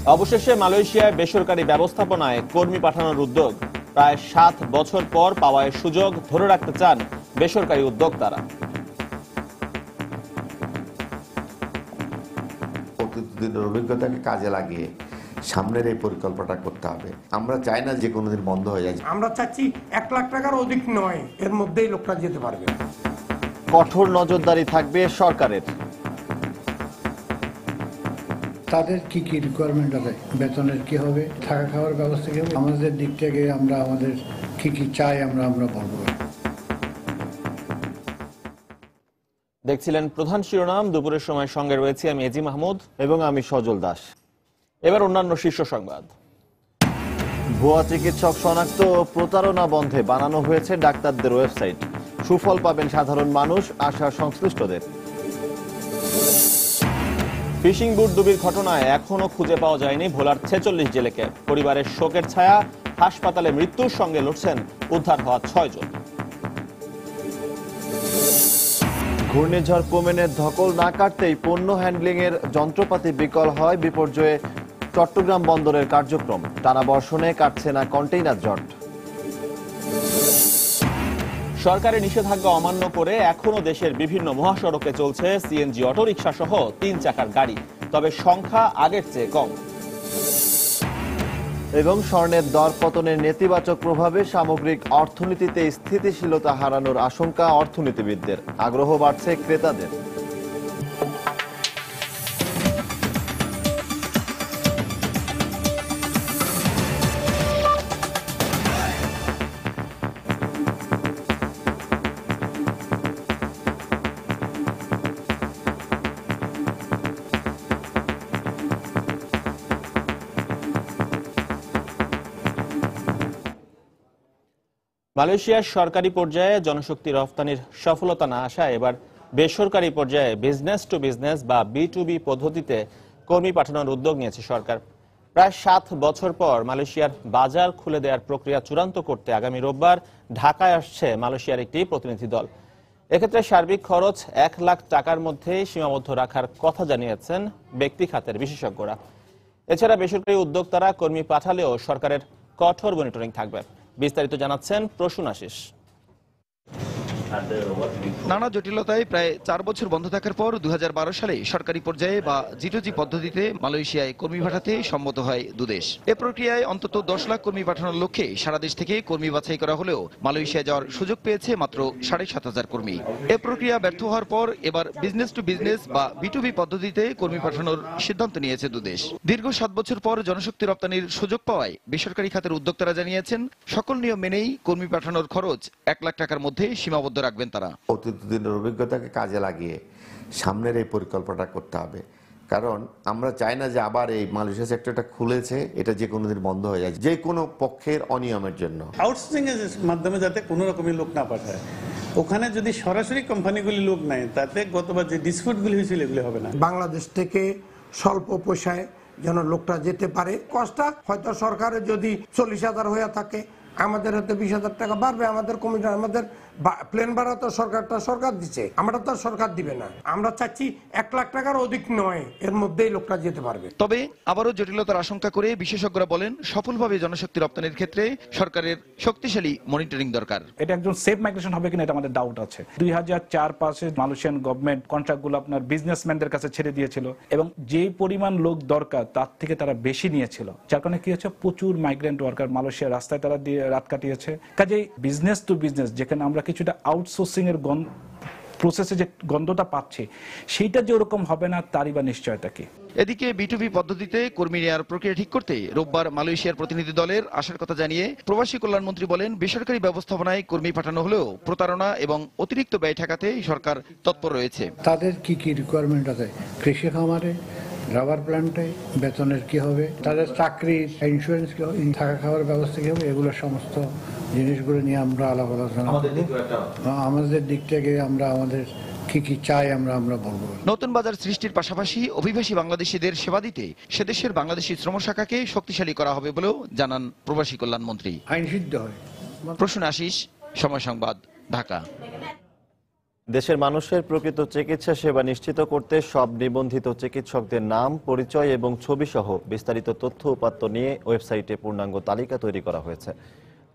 অবশেষে মালয়েশিয়ায় বেসরকারি ব্যবস্থাপনায় কর্মী পাঠানোর উদ্যোগ। প্রায় 7 বছর পর পাওয়া সুযোগ ধরে রাখতে চান বেসরকারি উদ্যোক্তারা। প্রতিদিনের অভিজ্ঞতাকে কাজে লাগিয়ে সামনের এই পরিকল্পনাটা করতে হবে। আমরা চাই না যে কোনোদিন বন্ধ হয়ে যায়। আমরা চাচ্ছি 1 লাখ টাকার অধিক নয়, এর মধ্যেই লোকটা যেতে পারবে। কঠোর নজরদারি থাকবে সরকারের। তাদের কি কি রিকোয়ারমেন্ট আছে, বেতনের কি হবে, থাকা খাওয়ার ব্যবস্থা কি হবে, আমাদের দিক থেকে আমরা আমাদের কি কি চাই আমরা বলবো। দেখছিলেন প্রধান শিরোনাম। দুপুরের সময় সঙ্গে রয়েছে আমি এজি মাহমুদ এবং আমি সজল দাস। এবার অন্যান্য শীর্ষ সংবাদ। ভুয়া চিকিৎসক শনাক্ত ও প্রতারণা বন্ধে বানানো হয়েছে ডাক্তারদের ওয়েবসাইট। সুফল পাবেন সাধারণ মানুষ, আশা সংশ্লিষ্টদের। ফিশিং বুট ডুবির ঘটনায় এখনো খুঁজে পাওয়া যায়নি ভোলার 46 জেলেকে। পরিবারের শোকের ছায়া, হাসপাতালে মৃত্যুর সঙ্গে লড়ছেন উদ্ধার হওয়া 6 জন। ঘূর্ণিঝড় পোমেনের ধকল না কাটতেই পণ্য হ্যান্ডলিং এর যন্ত্রপাতি বিকল হয়। বিপর্যয়ে চট্টগ্রাম বন্দরের কার্যক্রম। টানা বর্ষণে কাটছে না কন্টেইনার জট। সরকারের নিষেধাজ্ঞা অমান্য করে এখনো দেশের বিভিন্ন মহাসড়কে চলছে সিএনজি অটোরিকশা সহ 3 চাকার গাড়ি, তবে সংখ্যা আগের চেয়ে কম। এবং স্বর্ণের দর পতনের নেতিবাচক প্রভাবে সামগ্রিক অর্থনীতিতে স্থিতিশীলতা হারানোর আশঙ্কা অর্থনীতিবিদদের। আগ্রহ বাড়ছে ক্রেতাদের। মালয়েশিয়ার সরকারি পর্যায়ে জনশক্তি রফতানির সফলতা না আসায় এবার বেসরকারি পর্যায়ে বিজনেস টু বিজনেস বা B2B পদ্ধতিতে কর্মী পাঠানোর উদ্যোগ নিয়েছে সরকার। প্রায় 7 বছর পর মালয়েশিয়ার বাজার খুলে দেওয়ার প্রক্রিয়া চূড়ান্ত করতে আগামী রোববার ঢাকায় আসছে মালয়েশিয়ার একটি প্রতিনিধি দল। এক্ষেত্রে সার্বিক খরচ 1 লাখ টাকার মধ্যেই সীমাবদ্ধ রাখার কথা জানিয়েছেন ব্যক্তি খাতের বিশেষজ্ঞরা। এছাড়া বেসরকারি উদ্যোক্তারা কর্মী পাঠালেও সরকারের কঠোর মনিটরিং থাকবে। বিস্তারিত জানাচ্ছেন প্রসূন আশিস। নানা জটিলতায় প্রায় 4 বছর বন্ধ থাকার পর 2012 সালে সরকারি পর্যায়ে বা G2G পদ্ধতিতে মালয়েশিয়ায় কর্মী পাঠাতে সম্মত হয় দুদেশ। এ প্রক্রিয়ায় অন্তত 10 লাখ কর্মী পাঠানোর লক্ষ্যে সারা দেশ থেকে কর্মী বাছাই করা হলেও মালয়েশিয়া যাওয়ার সুযোগ পেয়েছে মাত্র 7,500 কর্মী। এ প্রক্রিয়া ব্যর্থ হওয়ার পর এবার বিজনেস টু বিজনেস বা B2B পদ্ধতিতে কর্মী পাঠানোর সিদ্ধান্ত নিয়েছে দুদেশ। দীর্ঘ 7 বছর পর জনশক্তি রপ্তানির সুযোগ পাওয়ায় বেসরকারি খাতের উদ্যোক্তারা জানিয়েছেন সকল নিয়ম মেনেই কর্মী পাঠানোর খরচ 1 লাখ টাকার মধ্যে সীমাবদ্ধ রাখবেন তারা। প্রতিদিনের অভিজ্ঞতাকে কাজে লাগিয়ে সামনের এই পরিকল্পনাটা করতে হবে। কারণ আমরা চাই না যে আবার এই মালয়েশিয়া সেক্টরটা খুলেছে এটা যে কোনোদিন বন্ধ হয়ে যায় যে কোনো পক্ষের অনিয়মের জন্য। আউটসোর্সিং এর মাধ্যমে যাতে কোনো রকমের লোক না পাঠায়, ওখানে যদি সরাসরি কোম্পানিগুলি লোক নেয় তাতে গতবার যে ডিসপিউটগুলি হয়েছিল এগুলি হবে না। বাংলাদেশ থেকে স্বল্প পয়সায় যেন লোকটা যেতে পারে। কষ্টটা হয়তো সরকারের যদি 40,000 হয়ে থাকে, আমাদের হাতে 20,000 টাকা বাড়বে। আমাদের কমিটি, আমাদের প্লেন ভাড়া তো সরকার দিচ্ছে, আমরা তো সরকার দিবে না। আমরা চাচ্ছি 1 লাখ টাকার অধিক নয়, এর মধ্যেই লোকটা যেতে পারবে। তবে আবারও জটিলতার আশঙ্কা করে বিশেষজ্ঞরা বলেন সফলভাবে জনশক্তি রপ্তানির ক্ষেত্রে সরকারের শক্তিশালী মনিটরিং দরকার। এটা একজন সেফ মাইগ্রেশন হবে কিনা এটা আমাদের ডাউট আছে। 2004-5-এ মালয়েশিয়ান গভর্নমেন্ট কন্ট্রাক্টগুলো আপনার বিজনেসম্যানদের কাছে ছেড়ে দিয়েছিল এবং যে পরিমাণ লোক দরকার তার থেকে তারা বেশি নিয়েছিল, যার কারণে কি হচ্ছে প্রচুর মাইগ্রেন্ট ওয়ার্কার মালয়েশিয়ার রাস্তায় তারা দিয়ে রাত কাটিয়েছে। কাজেই বিজনেস টু বিজনেস যেখানে আমরা কিছুটা আউটসোর্সিং এর প্রসেসে যে গন্ধটা পাচ্ছি সেইটা যে ওরকম হবে না তারই বা নিশ্চয়তা কি। এদিকে B2B পদ্ধতিতে কর্মী নেওয়ার প্রক্রিয়া ঠিক করতে রোববার মালয়েশিয়ার প্রতিনিধি দলের আসার কথা জানিয়ে প্রবাসী কল্যাণমন্ত্রী বলেন বেসরকারি ব্যবস্থাপনায় কর্মী পাঠানো হলেও প্রতারণা এবং অতিরিক্ত ব্যয় ঠেকাতে সরকার তৎপর রয়েছে। তাদের কি কি রিকোয়ারমেন্ট আছে, কৃষি খামারে, রাবার প্ল্যান্টে বেতনের কি হবে, তাদের চাকরি ইন্স্যুরেন্স কি হবে, থাকা খাওয়ার ব্যবস্থা কি হবে, এগুলো সমস্ত জিনিসগুলো নিয়ে আমরা আলাপ আলোচনা আমাদের দিক থেকে আমরা আমাদের কি কি চাই আমরা বলবো। নতুন বাজার সৃষ্টির পাশাপাশি অভিবাসী বাংলাদেশিদের সেবা দিতে সেদেশের বাংলাদেশি শ্রম শাখাকে শক্তিশালী করা হবে বলেও জানান প্রবাসী কল্যাণমন্ত্রী। আইন সিদ্ধ হয়। প্রসূন আশিস, সময় সংবাদ, ঢাকা। দেশের মানুষের প্রকৃত চিকিৎসা সেবা নিশ্চিত করতে সব নিবন্ধিত চিকিৎসকদের নাম, পরিচয় এবং ছবি সহ বিস্তারিত তথ্য উপাত্ত নিয়ে ওয়েবসাইটে পূর্ণাঙ্গ তালিকা তৈরি করা হয়েছে।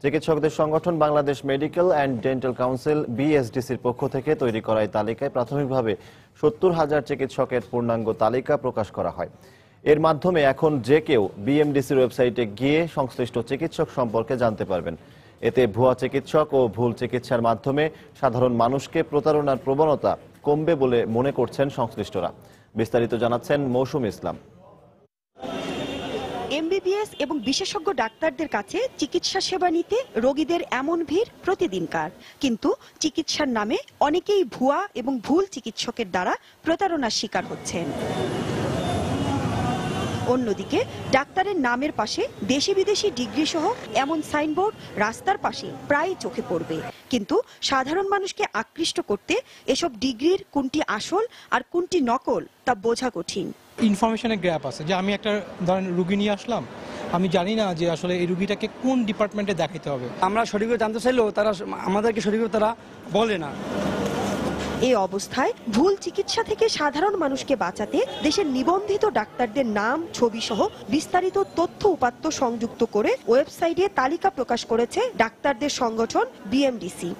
চিকিৎসকদের সংগঠন Bangladesh medical and dental council বিএসডিসির পক্ষ থেকে তৈরি করা এই তালিকায় প্রাথমিকভাবে 70,000 চিকিৎসকের পূর্ণাঙ্গ তালিকা প্রকাশ করা হয়। এর মাধ্যমে এখন যে কেউ বিএমডিসির ওয়েবসাইটে গিয়ে সংশ্লিষ্ট চিকিৎসক সম্পর্কে জানতে পারবেন। এতে ভুয়া চিকিৎসক ও ভুল চিকিৎসার মাধ্যমে সাধারণ মানুষকে প্রতারণার প্রবণতা কমবে বলে মনে করছেন সংশ্লিষ্টরা। বিস্তারিত জানাচ্ছেন মৌসুম ইসলাম। এমবিবিএস এবং বিশেষজ্ঞ ডাক্তারদের কাছে চিকিৎসা সেবা নিতে রোগীদের এমন ভিড় প্রতিদিনকার, কিন্তু চিকিৎসার নামে অনেকেই ভুয়া এবং ভুল চিকিৎসকের দ্বারা প্রতারণার শিকার হচ্ছেন। অন্যদিকে ডাক্তারের নামের পাশে দেশি বিদেশি ডিগ্রি সহ এমন সাইনবোর্ড রাস্তার পাশে প্রায় চোখে পড়বে, কিন্তু সাধারণ মানুষকে আকৃষ্ট করতে এসব ডিগ্রির কোনটি আসল আর কোনটি নকল তা বোঝা কঠিন। ইনফরমেশনের গ্যাপ আছে, যে আমি একটা ধরেন রুগী নিয়ে আসলাম, আমি জানি না যে আসলে এই রুগীটাকে কোন ডিপার্টমেন্টে দেখাতে হবে। আমরা সঠিকভাবে জানতে চাইলেও তারা আমাদেরকে সঠিকভাবে তারা বলে না। এই অবস্থায় ভুল চিকিৎসা থেকে সাধারণ মানুষকে বাঁচাতে দেশের নিবন্ধিত ডাক্তারদের নাম, ছবি সহ বিস্তারিত তথ্য উপাত্ত সংযুক্ত করে ওয়েবসাইটে তালিকা প্রকাশ করেছে ডাক্তারদের সংগঠন BMDC.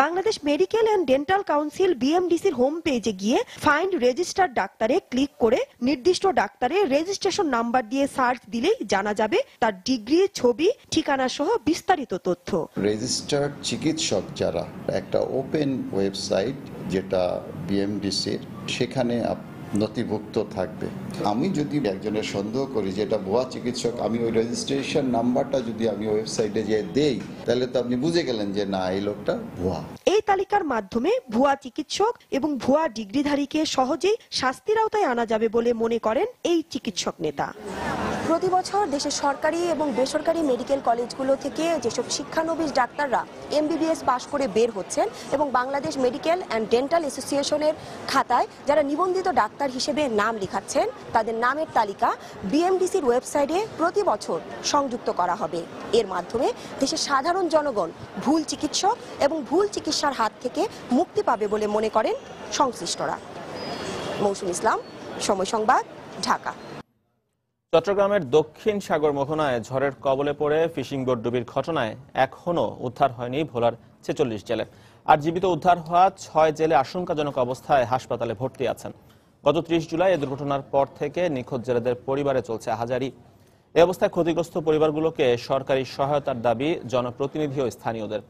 Bangladesh medical and dental council বিএমডিসির হোম পেজে গিয়ে ফাইন্ড রেজিস্টার্ড ডাক্তারে ক্লিক করে নির্দিষ্ট ডাক্তারের রেজিস্ট্রেশন নাম্বার দিয়ে সার্চ দিলেই জানা যাবে তার ডিগ্রি, ছবি, ঠিকানা সহ বিস্তারিত তথ্য। রেজিস্টার্ড চিকিৎসক যারা, একটা ওপেন ওয়েবসাইট যেটা বিএমডিসির, সেখানে নথিভুক্ত থাকবে। আমি যদি একজনের সন্দেহ করি যে এটা ভুয়া চিকিৎসক, আমি ওই রেজিস্ট্রেশন নাম্বারটা যদি আমি ওয়েবসাইটে যেয়ে দেই, তাহলে তো আপনি বুঝে গেলেন যে না, এই লোকটা ভুয়া। এই তালিকার মাধ্যমে ভুয়া চিকিৎসক এবং ভুয়া ডিগ্রিধারীকে সহজেই শাস্তির আওতায় আনা যাবে বলে মনে করেন এই চিকিৎসক নেতা। প্রতি বছর দেশের সরকারি এবং বেসরকারি মেডিকেল কলেজগুলো থেকে যেসব শিক্ষানবিশ ডাক্তাররা এমবিবিএস পাশ করে বের হচ্ছেন এবং বাংলাদেশ মেডিকেল অ্যান্ড ডেন্টাল অ্যাসোসিয়েশনের খাতায় যারা নিবন্ধিত ডাক্তার হিসেবে নাম লেখাচ্ছেন, তাদের নামের তালিকা বিএমডিসির ওয়েবসাইটে প্রতি বছর সংযুক্ত করা হবে। এর মাধ্যমে দেশের সাধারণ জনগণ ভুল চিকিৎসক এবং ভুল চিকিৎসার হাত থেকে মুক্তি পাবে বলে মনে করেন সংশ্লিষ্টরা। মৌসুম ইসলাম, সময় সংবাদ, ঢাকা। চট্টগ্রামের দক্ষিণ সাগর মোহনায় ঝড়ের কবলে পড়ে ফিশিং বোট ডুবির ঘটনায় এখনও উদ্ধার হয়নি ভোলার 46 জেলে। আর জীবিত উদ্ধার হওয়া 6 জেলে আশঙ্কাজনক অবস্থায় হাসপাতালে ভর্তি আছেন। গত 30 জুলাই এই দুর্ঘটনার পর থেকে নিখোঁজ জেলেদের পরিবারে চলছে আহাজারি। এই অবস্থায় ক্ষতিগ্রস্ত পরিবারগুলোকে সরকারি সহায়তার দাবি জনপ্রতিনিধি ও স্থানীয়দের।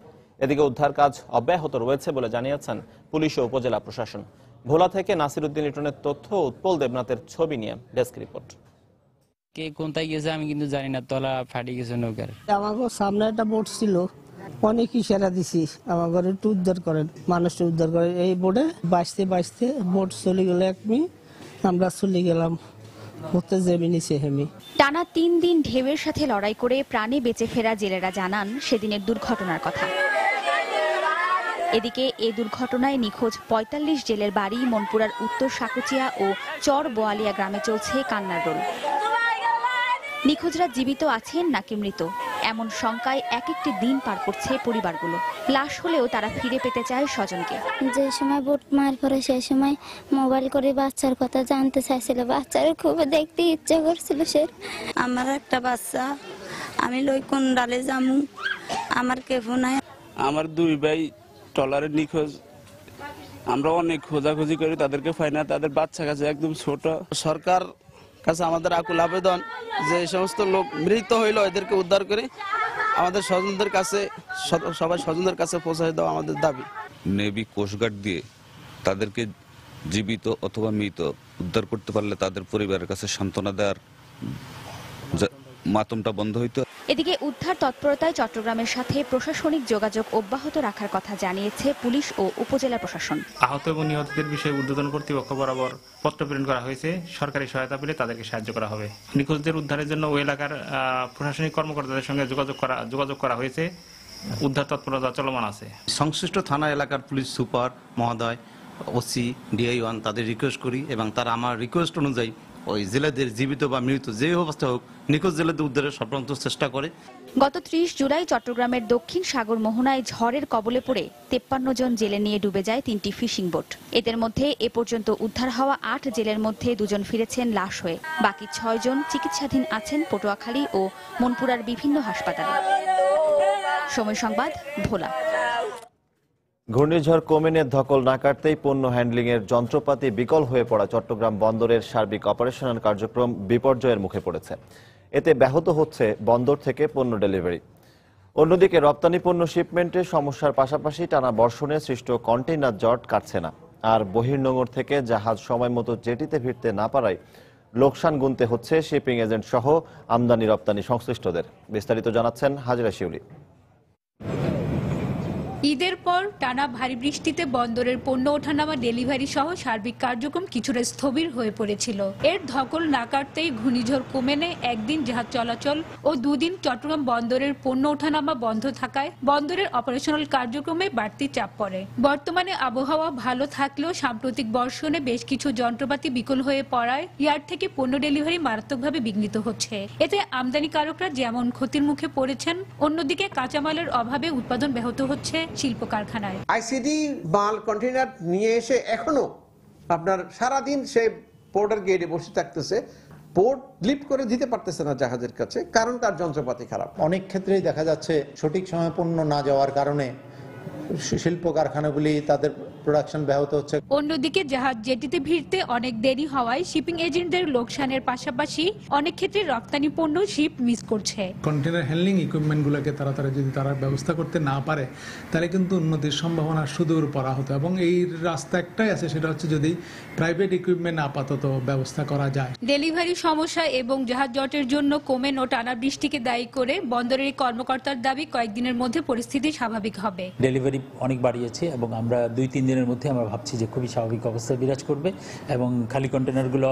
এদিকে উদ্ধার কাজ অব্যাহত রয়েছে বলে জানিয়েছেন পুলিশ ও উপজেলা প্রশাসন। ভোলা থেকে নাসির উদ্দিন লিটনের তথ্য, উৎপল দেবনাথের ছবি নিয়ে ডেস্ক রিপোর্ট। কে কোনটায় গেছে আমি কিন্তু জানি না, তলা ফাটি গেছে নৌকার। আমাকে সামনে একটা বোট ছিল, অনেক ইশারা দিছি আমার ঘরে একটু উদ্ধার করেন, মানুষটা উদ্ধার করেন। এই বোটে বাঁচতে বাঁচতে বোট চলে গেল, এক মিনিট আমরা চলে গেলাম টানা 3 দিন ঢেউয়ের সাথে লড়াই করে প্রাণে বেঁচে ফেরা জেলেরা জানান সেদিনের দুর্ঘটনার কথা। এদিকে এই দুর্ঘটনায় নিখোঁজ 45 জেলের বাড়ি মনপুরার উত্তর সাকুচিয়া ও চর বোয়ালিয়া গ্রামে চলছে কান্নার রোল। নিখোঁজরা জীবিত আছেন নাকি মৃত, এমন শঙ্কায় এক একটি দিন পার করছে পরিবারগুলো। লাশ হলেও তারা ফিরে পেতে চায় স্বজনকে। যে সময় বোট মার পরে সেই সময় মোবাইল করে বাচ্চার কথা জানতে চাইছিল, বাচ্চার খুব দেখতে ইচ্ছে করছিল। সে আমার একটা বাচ্চা, আমি লই কোন ডালে যামু, আমার কেফু নাই। আমার 2 ভাই ট্রলারে নিখোঁজ, আমরা অনেক খোঁজাখুঁজি করি, তাদেরকে পাই না। তাদের বাচ্চা কাছে একদম ছোট। সরকার কাছে আমাদের আকুল আবেদন যে এই সমস্ত লোক মৃত হইল এদেরকে উদ্ধার করে আমাদের স্বজনদের কাছে, সবাই স্বজনদের কাছে পৌঁছায় দেওয়া আমাদের দাবি। নেভি, কোস্টগার্ড দিয়ে তাদেরকে জীবিত অথবা মৃত উদ্ধার করতে পারলে তাদের পরিবারের কাছে সান্ত্বনা দেওয়ার মাতমটা বন্ধ হইতো। এদিকে উদ্ধার তৎপরতায় চট্টগ্রামের সাথে প্রশাসনিক যোগাযোগ অব্যাহত রাখার কথা জানিয়েছে পুলিশ ও উপজেলা প্রশাসন। আহত এবং নিহতদের বিষয়ে ঊর্ধ্বতন কর্তৃপক্ষ বরাবর পত্র প্রেরণ করা হয়েছে। সরকারি সহায়তা পেলে তাদেরকে সাহায্য করা হবে। নিখোঁজদের উদ্ধারের জন্য ওই এলাকার প্রশাসনিক কর্মকর্তাদের সঙ্গে যোগাযোগ করা হয়েছে। উদ্ধার তৎপরতা চলমান আছে। সংশ্লিষ্ট থানা এলাকার পুলিশ সুপার মহোদয়, ওসি, DI1 তাদের রিকোয়েস্ট করি এবং তারা আমার রিকোয়েস্ট অনুযায়ী ওই জেলেদের জীবিত বা মৃত যে অবস্থা হোক নিখোঁজ জেলেদের উদ্ধারের সপ্রান্ত চেষ্টা করে। গত 30 জুলাই চট্টগ্রামের দক্ষিণ সাগর মোহনায় ঝড়ের কবলে পড়ে 53 জন জেলে নিয়ে ডুবে যায় 3টি ফিশিং বোট। এদের মধ্যে এ পর্যন্ত উদ্ধার হওয়া 8 জেলের মধ্যে 2 জন ফিরেছেন লাশ হয়ে, বাকি 6 জন চিকিৎসাধীন আছেন পটুয়াখালী ও মনপুরার বিভিন্ন হাসপাতালে। সময় সংবাদ, ভোলা। ঘূর্ণিঝড় কোমেনের ধকল না কাটতেই পণ্য হ্যান্ডলিং এর যন্ত্রপাতি বিকল হয়ে পড়া চট্টগ্রাম বন্দরের সার্বিক অপারেশনাল কার্যক্রম বিপর্যয়ের মুখে পড়েছে। এতে ব্যাহত হচ্ছে বন্দর থেকে পণ্য ডেলিভারি। অন্যদিকে রপ্তানি পণ্য শিপমেন্টে সমস্যার পাশাপাশি টানা বর্ষণে সৃষ্ট কন্টেইনার জট কাটছে না। আর বহির্নোঙর থেকে জাহাজ সময় মতো জেটিতে ভিড়তে না পারায় লোকসান গুনতে হচ্ছে শিপিং এজেন্ট সহ আমদানি রপ্তানি সংশ্লিষ্টদের। বিস্তারিত জানাচ্ছেন হাজরা শিউলি। ঈদের পর টানা ভারী বৃষ্টিতে বন্দরের পণ্য ওঠানামা ডেলিভারি সহ সার্বিক কার্যক্রম কিছুটা স্থবির হয়ে পড়েছিল। এর ধকল না কাটতেই ঘূর্ণিঝড় কোমেনে একদিন জাহাজ চলাচল ও দুদিন চট্টগ্রাম বন্দরের পণ্য ওঠানামা বন্ধ থাকায় বন্দরের অপারেশনাল কার্যক্রমে বাড়তি চাপ পড়ে। বর্তমানে আবহাওয়া ভালো থাকলেও সাম্প্রতিক বর্ষণে বেশ কিছু যন্ত্রপাতি বিকল হয়ে পড়ায় ইয়ার্ড থেকে পণ্য ডেলিভারি মারাত্মকভাবে বিঘ্নিত হচ্ছে। এতে আমদানিকারকরা যেমন ক্ষতির মুখে পড়েছেন, অন্যদিকে কাঁচামালের অভাবে উৎপাদন ব্যাহত হচ্ছে শিল্প কারখানায়। আইসিডি মাল কন্টেইনার নিয়ে এসে এখনো আপনার সারাদিন সে পোর্টের গেটে বসে থাকতেছে, পোর্ট লিফট করে দিতে পারতেছে না জাহাজের কাছে, কারণ তার যন্ত্রপাতি খারাপ। অনেক ক্ষেত্রেই দেখা যাচ্ছে সঠিক সময়ে পণ্য না যাওয়ার কারণে শিল্প কারখানাগুলি তাদের প্রোডাকশন ব্যাহত হচ্ছে। অন্যদিকে জাহাজ জেটিতে ভিড়তে অনেক দেরি হওয়ায় শিপিং এজেন্টদের লোকসানের পাশাপাশি অনেক ক্ষেত্রে রপ্তানি পণ্য শিপ মিস করছে। কন্টেইনার হ্যান্ডলিং ইকুইপমেন্টগুলোকে তাড়াতাড়ি যদি তারা ব্যবস্থা করতে না পারে তাহলে কিন্তু উন্নতির সম্ভাবনা সুদূর পড়া হতো। এবং এই রাস্তা একটাই আছে, সেটা হচ্ছে যদি প্রাইভেট ইকুইপমেন্ট আপাতত ব্যবস্থা করা যায়। ডেলিভারি সমস্যা এবং জাহাজ জটের জন্য কোমেন ও টানা বৃষ্টিকে দায়ী করে বন্দরের কর্মকর্তার দাবি কয়েকদিনের মধ্যে পরিস্থিতি স্বাভাবিক হবে। ডেলিভারি অনেক বাড়িয়েছে এবং আমরা 2-3 দিনের মধ্যে আমরা ভাবছি যে খুবই স্বাভাবিক অবস্থা বিরাজ করবে এবং খালি কন্টেনারগুলো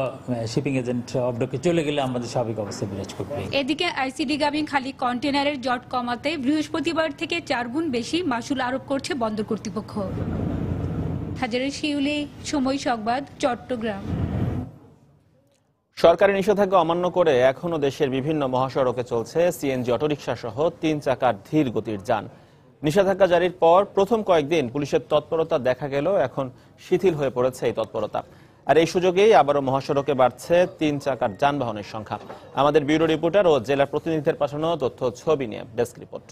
শিপিং এজেন্ট অবডকে চলে গেলে আমাদের স্বাভাবিক অবস্থা বিরাজ করবে। এদিকে আইসিডি গামী খালি কন্টেনারের জট কমাতে বৃহস্পতিবার থেকে 4 গুণ বেশি মাসুল আরোপ করছে বন্দর কর্তৃপক্ষ। হাজারে শিউলি, সময় সংবাদ, চট্টগ্রাম। সরকারি নিষেধাজ্ঞা অমান্য করে এখনো দেশের বিভিন্ন মহাসড়কে চলছে সিএনজি অটোরিকশা সহ 3 চাকার ধীর গতির যান। নিষেধাজ্ঞা জারির পর প্রথম কয়েকদিন পুলিশের তৎপরতা দেখা গেল, এখন শিথিল হয়ে পড়েছে এই তৎপরতা। আর এই সুযোগেই আবারও মহাসড়কে বাড়ছে 3 চাকার যানবাহনের সংখ্যা। আমাদের ব্যুরো রিপোর্টার ও জেলা প্রতিনিধিদের পাঠানো তথ্য ছবি নিয়ে ডেস্ক রিপোর্ট।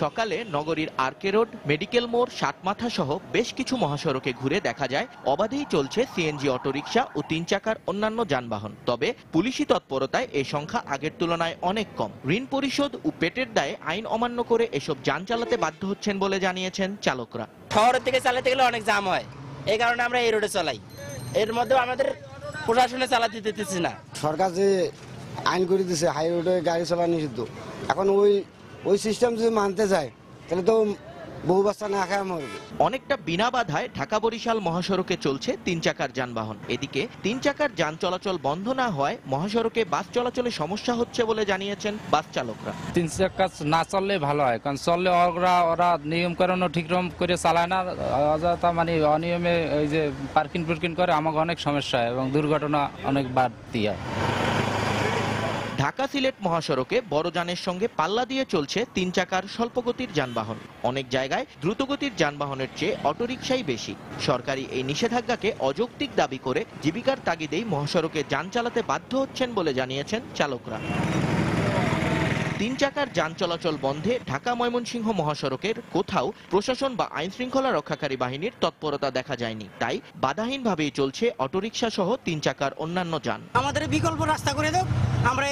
সকালে নগরীর আরকে রোড, মেডিকেল মোড়, সাতমাথা সহ বেশ কিছু মহাসড়কে ঘুরে দেখা যায় অবাধেই চলছে সিএনজি অটোরিকশা ও 3 চাকার অন্যান্য যানবাহন। তবে পুলিশি তৎপরতায় এই সংখ্যা আগের তুলনায় অনেক কম। ঋণ পরিশোধ ও পেটের দায়ে আইন অমান্য করে এসব যান চালাতে বাধ্য হচ্ছেন বলে জানিয়েছেন চালকরা। শহরের থেকে চালাতে গেলে অনেক জাম হয়, এই কারণে আমরা এই রোডে চালাই। এর মধ্যে আমাদের প্রশাসনে চালাতে দিতেছি না। সরকার যে আইন করে দিচ্ছে হাই রোডে গাড়ি চালানো নিষিদ্ধ, এখন ওই সিস্টেম যদি মানতে যায় তাহলে তো বহু বাচ্চা না খায় মরবে। অনেকটা বিনা বাধায় ঢাকা বরিশাল মহাসড়কে চলছে 3 চাকার যানবাহন। এদিকে 3 চাকার যান চলাচল বন্ধ না হওয়ায় মহাসড়কে বাস চলাচলে সমস্যা হচ্ছে বলে জানিয়েছেন বাস চালকরা। 3 চাকা না চললে ভালো হয়, কারণ চললে ওরা নিয়ম কারণ ঠিকরকম করে চালায় না, অযথা মানে অনিয়মে এই যে পার্কিং করে আমাকে অনেক সমস্যা হয় এবং দুর্ঘটনা অনেক বাড়তি হয়। ঢাকা সিলেট মহাসড়কে বড় যানের সঙ্গে পাল্লা দিয়ে চলছে 3 চাকার স্বল্পগতির যানবাহন। অনেক জায়গায় দ্রুতগতির যানবাহনের চেয়ে অটোরিকশাই বেশি। সরকারি এই নিষেধাজ্ঞাকে অযৌক্তিক দাবি করে জীবিকার তাগিদেই মহাসড়কে যান চালাতে বাধ্য হচ্ছেন বলে জানিয়েছেন চালকরা। 3 চাকার যান চলাচল বন্ধে ঢাকা ময়মনসিংহ মহাসড়কের কোথাও প্রশাসন বা আইন শৃঙ্খলা রক্ষাকারী বাহিনীর তৎপরতা দেখা যায়নি। তাই বাধাহীনভাবেই চলছে অটোরিকশা সহ 3 চাকার অন্যান্য যান। আমাদের বিকল্প রাস্তা করে দাও, আমরা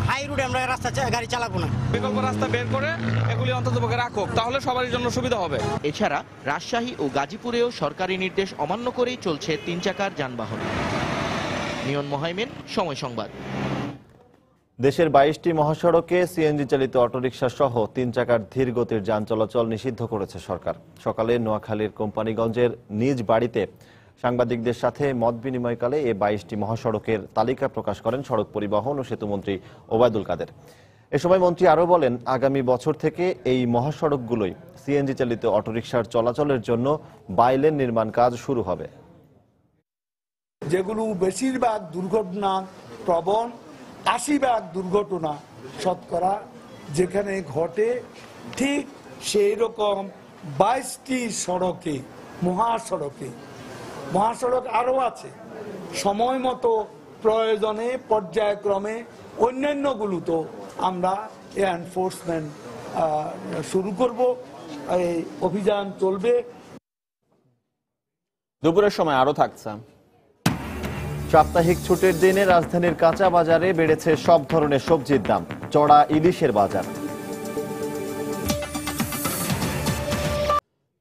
হাই রোডে আমরা রাস্তা গাড়ি চালাবো না। বিকল্প রাস্তা বের করে এগুলি অন্ততপক্ষে রাখুক, তাহলে সবার জন্য সুবিধা হবে। এছাড়া রাজশাহী ও গাজীপুরেও সরকারি নির্দেশ অমান্য করেই চলছে 3 চাকার যানবাহন। নিয়ন মোহাইমেন, সময় সংবাদ। দেশের 22টি মহাসড়কে সিএনজি চালিত অটোরিকশা সহ 3 চাকার ধীর গতির যান চলাচল নিষিদ্ধ করেছে সরকার। সকালে নোয়াখালীর কোম্পানিগঞ্জের নিজ বাড়িতে সাংবাদিকদের সাথে মত বিনিময়কালে এই 22টি মহাসড়কের তালিকা প্রকাশ করেন সড়ক পরিবহন ও সেতুমন্ত্রী ওবায়দুল কাদের। এ সময় মন্ত্রী আরও বলেন, আগামী বছর থেকে এই মহাসড়কগুলোই সিএনজি চালিত অটোরিকশার চলাচলের জন্য বাইলেন নির্মাণ কাজ শুরু হবে। যেগুলো বেশিরভাগ দুর্ঘটনা প্রবণ, ৮০% দুর্ঘটনা শতকরা যেখানে ঘটে, ঠিক সেই রকম 22টি সড়কে, মহাসড়ক আরও আছে। সময় মতো প্রয়োজনে পর্যায়ক্রমে অন্যান্যগুলো তো আমরা এনফোর্সমেন্ট শুরু করব, এই অভিযান চলবে। দুপুরের সময় আরো থাকছে। সাপ্তাহিক ছুটির দিনে রাজধানীর কাঁচা বাজারে বেড়েছে সব ধরনের সবজির দাম, চড়া ইলিশের বাজার।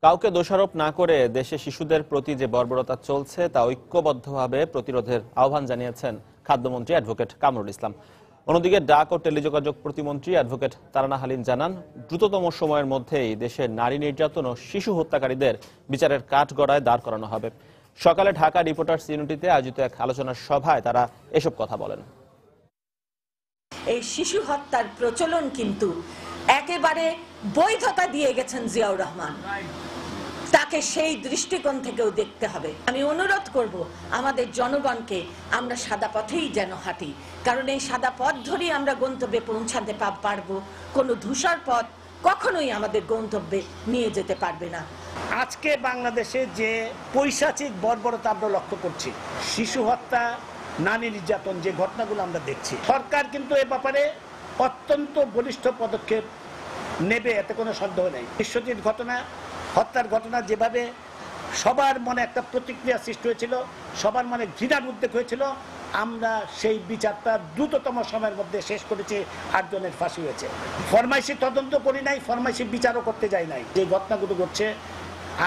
কাউকে দোষারোপ না করে দেশে শিশুদের প্রতি যে বর্বরতা চলছে তা ঐক্যবদ্ধভাবে প্রতিরোধের আহ্বান জানিয়েছেন খাদ্যমন্ত্রী অ্যাডভোকেট কামরুল ইসলাম। অন্যদিকে ডাক ও টেলিযোগাযোগ প্রতিমন্ত্রী অ্যাডভোকেট তারানা হালিম জানান, দ্রুততম সময়ের মধ্যেই দেশের নারী নির্যাতন ও শিশু হত্যাকারীদের বিচারের কাঠগড়ায় দাঁড় করানো হবে। সকালে ঢাকা রিপোর্টার্স ইউনিটিতে আয়োজিত এক আলোচনা সভায় তারা এসব কথা বলেন। এই শিশু হত্যার প্রচলন কিন্তু একেবারে বৈধতা দিয়ে গেছেন জিয়াউর রহমান, তাকে সেই দৃষ্টিকোণ থেকেও দেখতে হবে। আমি অনুরোধ করব আমাদের জনগণকে আমরা সাদা পথেই যেন হাঁটি, কারণ এই সাদা পথ ধরেই আমরা গন্তব্যে পৌঁছাতে পারবো। কোনো ধূসর পথ কখনোই আমাদের গন্তব্যে নিয়ে যেতে পারবে না। আজকে বাংলাদেশে যে পৈশাচিক বর্বরতা আমরা লক্ষ্য করছি, শিশু হত্যা, নারী নির্যাতন, যে ঘটনাগুলো আমরা দেখছি, সরকার কিন্তু এ ব্যাপারে অত্যন্ত বলিষ্ঠ পদক্ষেপ নেবে, এতে কোনো সন্দেহ নেই। বিশ্বজিৎ হত্যার ঘটনা যেভাবে সবার মনে একটা প্রতিক্রিয়া সৃষ্টি হয়েছিল, সবার মনে ঘৃণার উদ্বেগ হয়েছিল, আমরা সেই বিচারটা দ্রুততম সময়ের মধ্যে শেষ করেছি। 8 জনের ফাঁসি হয়েছে। ফরমাইশি তদন্ত করি নাই, ফরমাইশি বিচারও করতে যাই নাই। যে ঘটনাগুলো ঘটছে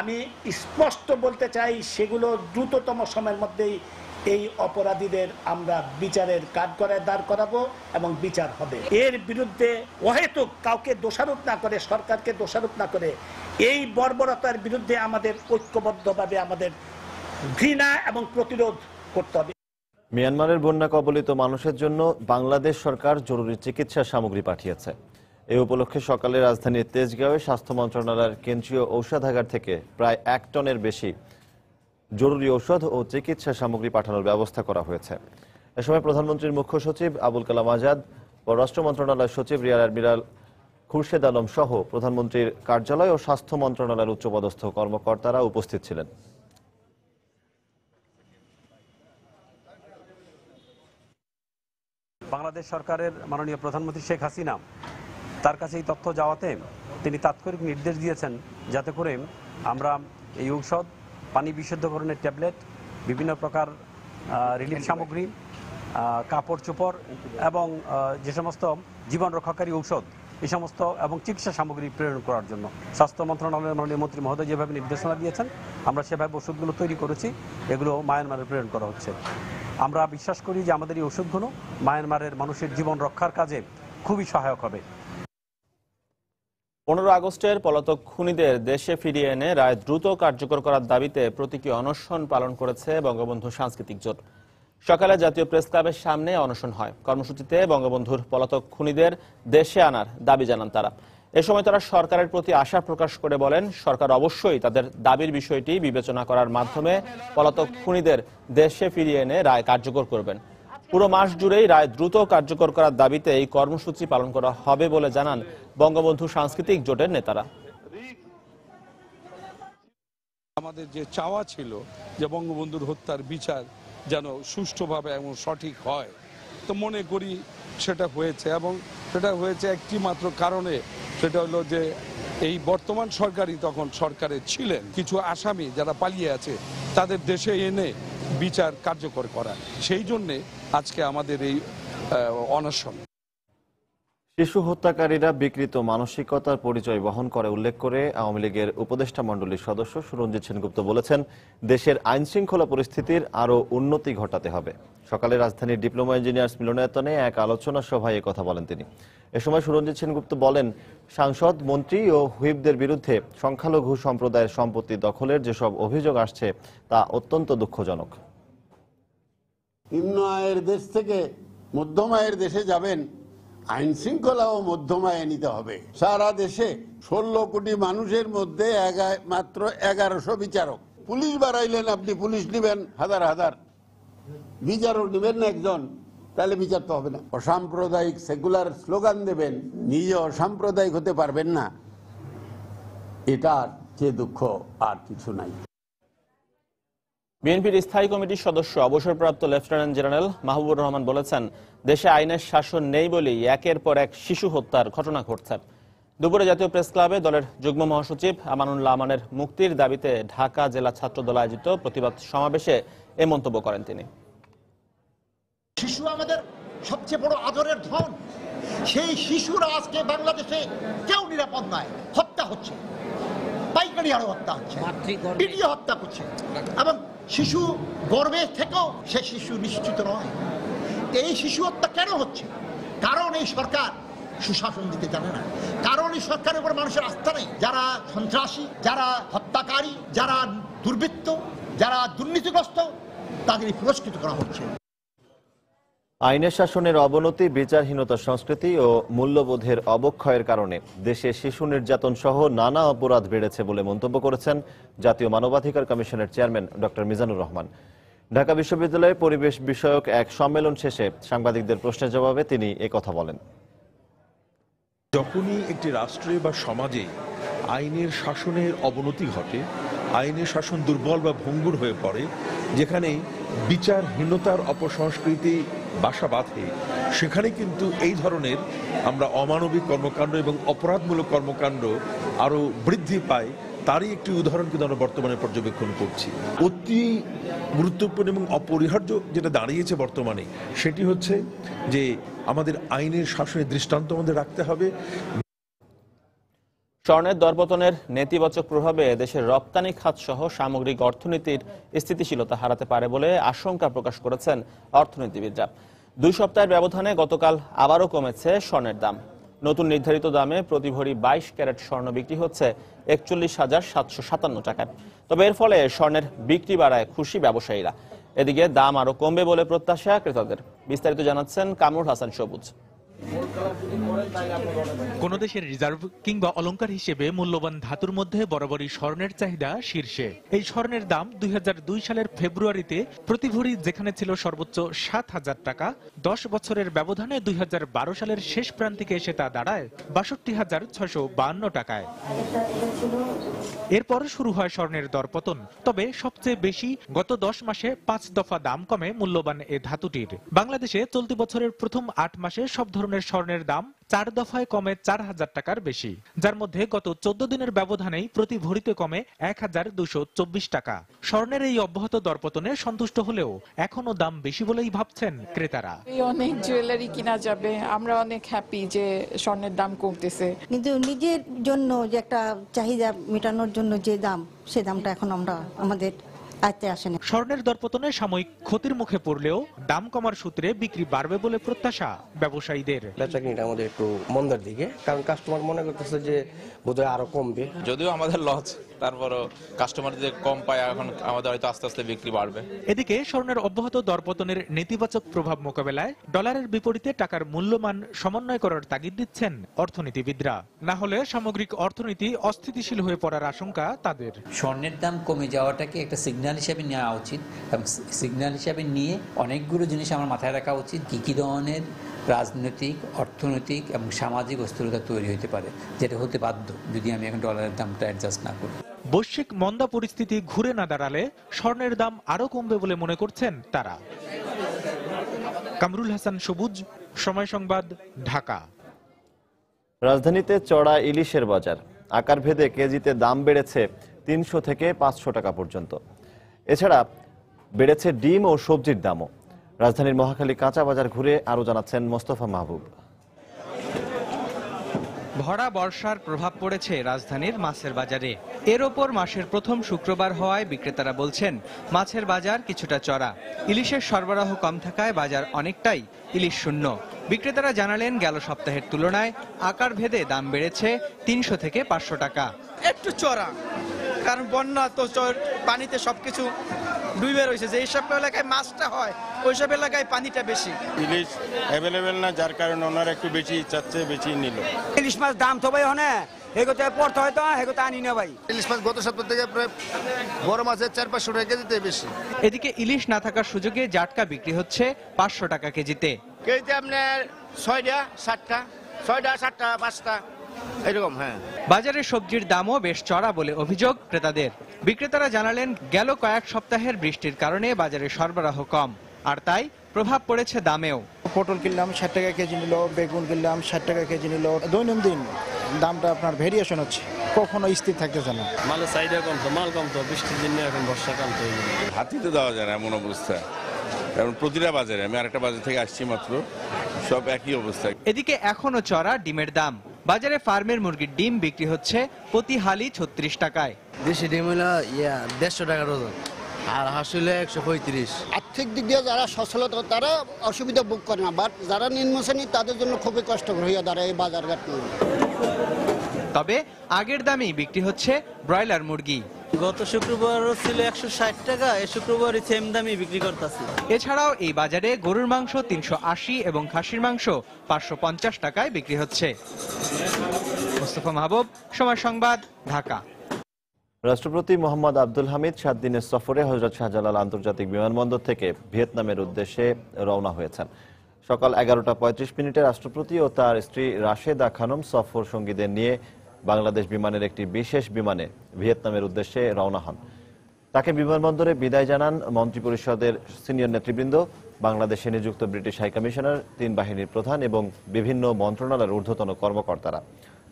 আমি স্পষ্ট বলতে চাই, সেগুলো দ্রুততম সময়ের মধ্যেই এই অপরাধীদের আমরা বিচারের কাঠগড়ায় দাঁড় করাবো এবং বিচার হবে। এর বিরুদ্ধে অহেতুক কাউকে দোষারোপ না করে, সরকারকে দোষারোপ না করে, এই বর্বরতার বিরুদ্ধে আমাদের ঐক্যবদ্ধভাবে আমাদের ঘৃণা এবং প্রতিরোধ করতে হবে। মিয়ানমারের বন্যা কবলিত মানুষের জন্য বাংলাদেশ সরকার জরুরি চিকিৎসা সামগ্রী পাঠিয়েছে। এই উপলক্ষে সকালে রাজধানীর তেজগাঁওয়ে স্বাস্থ্য মন্ত্রণালয়ের কেন্দ্রীয় ঔষধাগার থেকে প্রায় 1 টনের বেশি জরুরি ঔষধ ও চিকিৎসা সামগ্রী পাঠানোর ব্যবস্থা করা হয়েছে। এ সময় প্রধানমন্ত্রীর মুখ্য সচিব আবুল কালাম আজাদ, পররাষ্ট্র মন্ত্রণালয়ের সচিব রিয়ার অ্যাডমিরাল খুরশেদ আলম সহ প্রধানমন্ত্রীর কার্যালয় ও স্বাস্থ্য মন্ত্রণালয়ের উচ্চপদস্থ কর্মকর্তারা উপস্থিত ছিলেন। বাংলাদেশ সরকারের মাননীয় প্রধানমন্ত্রী শেখ হাসিনা তার কাছে এই তথ্য যাওয়াতে তিনি তাৎক্ষণিক নির্দেশ দিয়েছেন যাতে করে আমরা এই ঔষধ, পানি বিশুদ্ধকরণের ট্যাবলেট, বিভিন্ন প্রকার রিলিফ সামগ্রী, কাপড় চোপড় এবং যে সমস্ত জীবন রক্ষাকারী ঔষধ, এই সমস্ত এবং চিকিৎসা সামগ্রী প্রেরণ করার জন্য স্বাস্থ্য মন্ত্রণালয়ের মাননীয় মন্ত্রী মহোদয় যেভাবে নির্দেশনা দিয়েছেন, আমরা সেভাবে ওষুধগুলো তৈরি করেছি, এগুলো মায়ানমারে প্রেরণ করা হচ্ছে। আমরা বিশ্বাস করি যে আমাদের এই ওষুধগুলো মায়ানমারের মানুষের জীবন রক্ষার কাজে খুবই সহায়ক হবে। 15 আগস্টের পলাতক খুনিদের দেশে ফিরিয়ে এনে রায় দ্রুত কার্যকর করার দাবিতে প্রতীকী অনশন পালন করেছে বঙ্গবন্ধু সাংস্কৃতিক জোট। সকালে জাতীয় প্রেস ক্লাবের সামনে অনশন হয়। কর্মসূচিতে বঙ্গবন্ধুর পলাতক খুনিদের দেশে আনার দাবি জানান তারা। এ সময় তারা সরকারের প্রতি আশা প্রকাশ করে বলেন, সরকার অবশ্যই তাদের দাবির বিষয়টি বিবেচনা করার মাধ্যমে পলাতক খুনিদের দেশে ফিরিয়ে এনে রায় কার্যকর করবেন। পুরো মাস জুড়েই রায় দ্রুত কার্যকর করার দাবিতে এই কর্মসূচি পালন করা হবে বলে জানান বঙ্গবন্ধু সাংস্কৃতিক জোটের নেতারা। আমাদের যে চাওয়া ছিল যে বঙ্গবন্ধুর হত্যার বিচার যেন সুষ্ঠুভাবে এবং সঠিক হয়, তো মনে করি সেটা হয়েছে, এবং সেটা হয়েছে একটি মাত্র কারণে, সেটা হলো যে এই বর্তমান সরকারই তখন সরকারে ছিলেন, কিছু আসামি যারা পালিয়ে আছে তাদের দেশে এনে বিচার কার্যকর করা। সেই জন্যে আজকে আমাদের এই অনশন। শিশু হত্যাকারীরা বিকৃত মানসিকতার পরিচয় বহন করে উল্লেখ করে আওয়ামী লীগের উপদেষ্টা মণ্ডলীর সদস্য সুরঞ্জিত সেনগুপ্ত বলেছেন, দেশের আইন শৃঙ্খলা পরিস্থিতির আরও উন্নতি ঘটাতে হবে। সকালে রাজধানীর ডিপ্লোমা ইঞ্জিনিয়ার্স মিলনায়তনে এক আলোচনা সভায় কথা বলেন তিনি। এ সময় সুরঞ্জিত সেনগুপ্ত বলেন, সাংসদ, মন্ত্রী ও হুইপদের বিরুদ্ধে সংখ্যালঘু সম্প্রদায়ের সম্পত্তি দখলের যেসব অভিযোগ আসছে তা অত্যন্ত দুঃখজনক। নিম্ন আয়ের দেশ থেকে মধ্যম আয়ের দেশে যাবেন, আইন শৃঙ্খলাও মধ্যম আয়ে নিতে হবে। সারা দেশে 16 কোটি মানুষের মধ্যে মাত্র 1100 বিচারক। পুলিশ বাড়াইলেন, আপনি পুলিশ নিবেন হাজার হাজার, বিচারক নেবেন না একজন, তাহলে বিচার তো হবে না। অসাম্প্রদায়িক সেকুলার স্লোগান দেবেন, নিজে অসাম্প্রদায়িক হতে পারবেন না, এটার যে দুঃখ আর কিছু নাই। বিএনপির স্থায়ী কমিটির সদস্য অবসরপ্রাপ্ত লেফটেন্যান্ট জেনারেল মাহবুবুর রহমান বলেছেন, দেশে আইনের শাসন নেই বলেই একের পর এক শিশু হত্যার ঘটনা ঘটছে। দুপুরে জাতীয় প্রেস ক্লাবে দলের যুগ্ম মহাসচিব আমানুল্লাহ আমানের মুক্তির দাবিতে ঢাকা জেলা ছাত্রদল আয়োজিত প্রতিবাদ সমাবেশে এ মন্তব্য করেন তিনি। শিশু আমাদের সবচেয়ে বড় আদরের ধন, সেই শিশুরা আজকে বাংলাদেশে কেউ নিরাপদ নয়, হত্যা হচ্ছে, পাইকারি আরো হত্যা হচ্ছে, পিটিয়ে হত্যা করছে, এবং শিশু গর্ভে থেকেও সে শিশু নিশ্চিত নয়। এই শিশু হত্যা কেন হচ্ছে? কারণ এই সরকার সুশাসন দিতে জানে না, কারণ এই সরকারের উপর মানুষের আস্থা নেই। যারা সন্ত্রাসী, যারা হত্যাকারী, যারা দুর্বৃত্ত, যারা দুর্নীতিগ্রস্ত, তাদের পুরস্কৃত করা হচ্ছে। আইনের শাসনের অবনতি, বিচারহীনতা সংস্কৃতি ও মূল্যবোধের অবক্ষয়ের কারণে দেশে শিশু নির্যাতন সহ নানা অপরাধ বেড়েছে বলে মন্তব্য করেছেন জাতীয় মানবাধিকার কমিশনের চেয়ারম্যান ডক্টর মিজানুর রহমান। ঢাকা বিশ্ববিদ্যালয়ে পরিবেশ বিষয়ক এক সম্মেলন শেষে সাংবাদিকদের প্রশ্নের জবাবে তিনি একথা বলেন। যখনই একটি রাষ্ট্রে বা সমাজে আইনের শাসনের অবনতি ঘটে, আইনের শাসন দুর্বল বা ভঙ্গুর হয়ে পড়ে, যেখানে বিচারহীনতার অপসংস্কৃতি বাসা বাঁধে, সেখানে কিন্তু এই ধরনের আমরা অমানবিক কর্মকাণ্ড এবং অপরাধমূলক কর্মকাণ্ড আরো বৃদ্ধি পায়। তারই একটি উদাহরণ কিন্তু আমরা বর্তমানে পর্যবেক্ষণ করছি। অতি গুরুত্বপূর্ণ এবং অপরিহার্য যেটা দাঁড়িয়েছে বর্তমানে, সেটি হচ্ছে যে আমাদের আইনের শাসনের দৃষ্টান্ত আমাদের রাখতে হবে। স্বর্ণের দরপতনের নেতিবাচক প্রভাবে দেশের রপ্তানি খাত সহ সামগ্রিক অর্থনীতির স্থিতিশীলতা হারাতে পারে বলে আশঙ্কা প্রকাশ করেছেন অর্থনীতিবিদরা। 2 সপ্তাহের ব্যবধানে গতকাল আবারও কমেছে স্বর্ণের দাম। নতুন নির্ধারিত দামে প্রতি ভরি 22 ক্যারেট স্বর্ণ বিক্রি হচ্ছে 41,757 টাকায়। তবে এর ফলে স্বর্ণের বিক্রি বাড়ায় খুশি ব্যবসায়ীরা। এদিকে দাম আরো কমবে বলে প্রত্যাশা ক্রেতাদের। বিস্তারিত জানাচ্ছেন কামরুল হাসান সবুজ। কোন দেশের রিজার্ভ কিংবা অলংকার হিসেবে মূল্যবান ধাতুর মধ্যে বরাবরই স্বর্ণের চাহিদা শীর্ষে। এই স্বর্ণের দাম 2002 সালের ফেব্রুয়ারিতে প্রতি ভরি যেখানে ছিল সর্বোচ্চ 7,000 টাকা, 10 বছরের ব্যবধানে 2012 সালের শেষ প্রান্তিকে এসে তা দাঁড়ায় 62,652 টাকায়। এরপর শুরু হয় স্বর্ণের দরপতন। তবে সবচেয়ে বেশি গত 10 মাসে 5 দফা দাম কমে মূল্যবান এ ধাতুটির। বাংলাদেশে চলতি বছরের প্রথম 8 মাসে সব ধরনের স্বর্ণের দাম 4 দফায় কমে 4,000 টাকার বেশি, যার মধ্যে গত 14 দিনের ব্যবধানেই প্রতি ভরিতে কমে 1,224 টাকা। স্বর্ণের এই অব্যাহত দরপতনে সন্তুষ্ট হলেও এখনো দাম বেশি বলেই ভাবছেন ক্রেতারা। অনেক জুয়েলারি কিনা যাবে, আমরা অনেক হ্যাপি যে স্বর্ণের দাম কমতেছে, কিন্তু নিজের জন্য যে একটা চাহিদা মেটানোর জন্য যে দাম, সে দামটা এখন আমরা আমাদের স্বর্ণের দরপতনে সাময়িক ক্ষতির মুখে পড়লেও দাম কমার সূত্রে বিক্রি বাড়বে বলে প্রত্যাশা ব্যবসায়ীদের। বেচাকেনিটা আমাদের একটু মন্দার দিকে, কারণ কাস্টমার মনে করতেছে যে বোধহয় আরো কমবে। যদিও আমাদের লস, তারপরও কাস্টমার যে কম পায়, এখন আমাদের হয়তো আস্তে আস্তে বিক্রি বাড়বে। এদিকে স্বর্ণের অব্যাহত দরপতনের নেতিবাচক প্রভাব মোকাবেলায় ডলারের বিপরীতে টাকার মূল্যমান সমন্বয় করার তাগিদ দিচ্ছেন অর্থনীতিবিদরা। না হলে সামগ্রিক অর্থনীতি অস্থিতিশীল হয়ে পড়ার আশঙ্কা তাদের। স্বর্ণের দাম কমে যাওয়াটাকে একটা সিগন্যাল হিসেবে নেওয়া উচিত, এবং সিগন্যাল হিসেবে নিয়ে অনেকগুলো জিনিস আমার মাথায় রাখা উচিত। কি ধরনের রাজনৈতিক, অর্থনৈতিক এবং সামাজিক অস্থিরতা তৈরি হতে পারে, যেটা হতে বাধ্য যদি আমি এখন ডলারের দামটা অ্যাডজাস্ট না করি। বৈশ্বিক মন্দা পরিস্থিতি ঘুরে না দাঁড়ালে স্বর্ণের দাম আরো কমবে বলে মনে করছেন তারা। কামরুল হাসান সবুজ, সময় সংবাদ, ঢাকা। রাজধানীতে চড়া ইলিশের বাজার। আকার ভেদে কেজিতে দাম বেড়েছে 300 থেকে 500 টাকা পর্যন্ত। এছাড়া বেড়েছে ডিম ও সবজির দামও। রাজধানীর মহাখালী কাঁচা বাজার ঘুরে আরো জানাচ্ছেন মোস্তফা মাহবুব। ভরা বর্ষার প্রভাব পড়েছে রাজধানীর মাছের বাজারে। এর ওপর মাসের প্রথম শুক্রবার হওয়ায় বিক্রেতারা বলছেন মাছের বাজার কিছুটা চড়া। ইলিশের সরবরাহ কম থাকায় বাজার অনেকটাই ইলিশ শূন্য। বিক্রেতারা জানালেন গেল সপ্তাহের তুলনায় আকার ভেদে দাম বেড়েছে 300 থেকে 500 টাকা। একটু চড়া, কারণ বন্যা তো পানিতে সবকিছু ডুবে রয়েছে। যে এইসব এলাকায় মাছটা হয়, ওইসব এলাকায় পানিটা বেশি। ইলিশ অ্যাভেলেবেল না, যার কারণে ওনারা একটু বেশি চাচ্ছে, বেশি নিল। ইলিশ মাছ দাম তো ভাই এগোতে পড়তে হয়তো এগোতে আনি না ভাই। ইলিশ মাছ গত সপ্তাহ থেকে প্রায় বড় মাছের 400-500 টাকা কেজিতে বেশি। এদিকে ইলিশ না থাকার সুযোগে জাটকা বিক্রি হচ্ছে 500 টাকা কেজিতে। কেজিতে আপনার 6টা 7টা 6টা 7টা 5টা এরকম। হ্যাঁ, বাজারে সবজির দামও বেশ চড়া বলে অভিযোগ ক্রেতাদের। বিক্রেতারা জানালেন গেল কয়েক সপ্তাহের বৃষ্টির কারণে বাজারে সরবরাহ কম, আর তাই প্রভাব পড়েছে দামেও। পটল কিনলাম 60 টাকা কেজি নিল, বেগুন কিনলাম 60 টাকা কেজি নিল। দৈনন্দিন দামটা আপনার ভেরিয়েশন হচ্ছে, কখনো স্থির থাকতেছে না। মালের চাহিদা কম তো, মাল কম তো, বৃষ্টির দিনে এখন বর্ষাকাল তো হাতিতে দেওয়া যায় না এমন অবস্থা। এখন প্রতিটা বাজারে, আমি আরেকটা বাজার থেকে আসছি মাত্র, সব একই অবস্থা। এদিকে এখনো চড়া ডিমের দাম। বাজারে ফার্মের মুরগির ডিম বিক্রি হচ্ছে প্রতি হালি 36 টাকায়। দেশি ডিম হলো 150 টাকা ডজন, আর হাঁস হলো 135। আর্থিক দিক দিয়ে যারা সচ্ছলতা তারা অসুবিধা ভোগ করে না, বাট যারা নিম্ন শ্রেণী তাদের জন্য খুবই কষ্টকর হয়ে দাঁড়ায় এই বাজারঘাট। তবে আগের দামেই বিক্রি হচ্ছে ব্রয়লার মুরগি। গত শুক্রবার ছিল 160 টাকা, এই শুক্রবারই সেম দামই বিক্রি করতেছি। এছাড়াও এই বাজারে গরুর মাংস 380 এবং খাসির মাংস 550 টাকায় বিক্রি হচ্ছে। মোস্তফা মাহবুব, সময় সংবাদ, ঢাকা। রাষ্ট্রপতি মোহাম্মদ আব্দুল হামিদ 7 দিনের সফরে হযরত শাহজালাল আন্তর্জাতিক বিমানবন্দর থেকে ভিয়েতনামের উদ্দেশ্যে রওনা হয়েছেন। সকাল 11:35 রাষ্ট্রপতি ও তার স্ত্রী রাশেদা খানম সফর সঙ্গীদের নিয়ে বাংলাদেশ বিমানের একটি বিশেষ বিমানে ভিয়েতনামের উদ্দেশ্যে রওনা হন। তাকে বিমানবন্দরে বিদায় জানান মন্ত্রিপরিষদের সিনিয়র নেতৃবৃন্দ, বাংলাদেশে নিযুক্ত ব্রিটিশ হাইকমিশনার, 3 বাহিনীর প্রধান এবং বিভিন্ন মন্ত্রণালয়ের ঊর্ধ্বতন কর্মকর্তারা।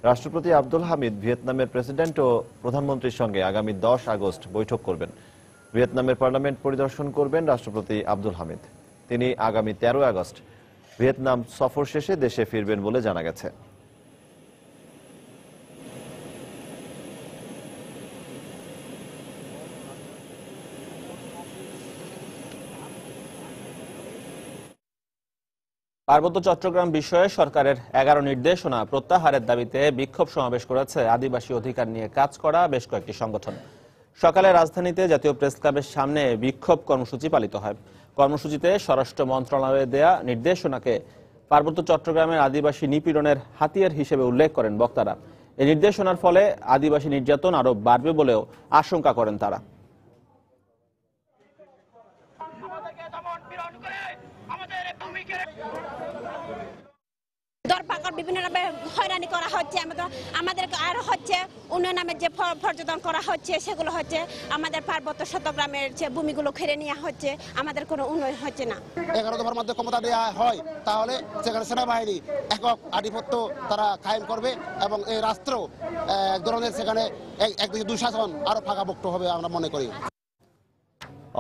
রাষ্ট্রপতি আব্দুল হামিদ ভিয়েতনামের প্রেসিডেন্ট ও প্রধানমন্ত্রীর সঙ্গে আগামী 10 আগস্ট বৈঠক করবেন। ভিয়েতনামের পার্লামেন্ট পরিদর্শন করবেন রাষ্ট্রপতি আব্দুল হামিদ। তিনি আগামী 13 আগস্ট ভিয়েতনাম সফর শেষে দেশে ফিরবেন বলে জানা গেছে। পার্বত্য চট্টগ্রাম বিষয়ে সরকারের 11 নির্দেশনা প্রত্যাহারের দাবিতে বিক্ষোভ সমাবেশ করেছে আদিবাসী অধিকার নিয়ে কাজ করা বেশ কয়েকটি সংগঠন। সকালে রাজধানীতে জাতীয় প্রেস ক্লাবের সামনে বিক্ষোভ কর্মসূচি পালিত হয়। কর্মসূচিতে স্বরাষ্ট্র মন্ত্রণালয়ে দেয়া নির্দেশনাকে পার্বত্য চট্টগ্রামের আদিবাসী নিপীড়নের হাতিয়ার হিসেবে উল্লেখ করেন বক্তারা। এই নির্দেশনার ফলে আদিবাসী নির্যাতন আরো বাড়বে বলেও আশঙ্কা করেন তারা। দরপাকড় বিভিন্নভাবে হয়রানি করা হচ্ছে, আমাদের আর হচ্ছে উন্নয়ন নামে যে পর্যটন করা হচ্ছে সেগুলো হচ্ছে আমাদের পার্বত্য চট্টগ্রামের যে ভূমিগুলো খেড়ে নেওয়া হচ্ছে, আমাদের কোনো উন্নয়ন হচ্ছে না। 11 দফার মধ্যে ক্ষমতা দেওয়া হয় তাহলে সেখানে সেনাবাহিনী একক আধিপত্য তারা কায়েম করবে এবং এই রাষ্ট্র এক ধরনের সেখানে একদিকে দুঃশাসন আরো ফাঁকাভুক্ত হবে আমরা মনে করি।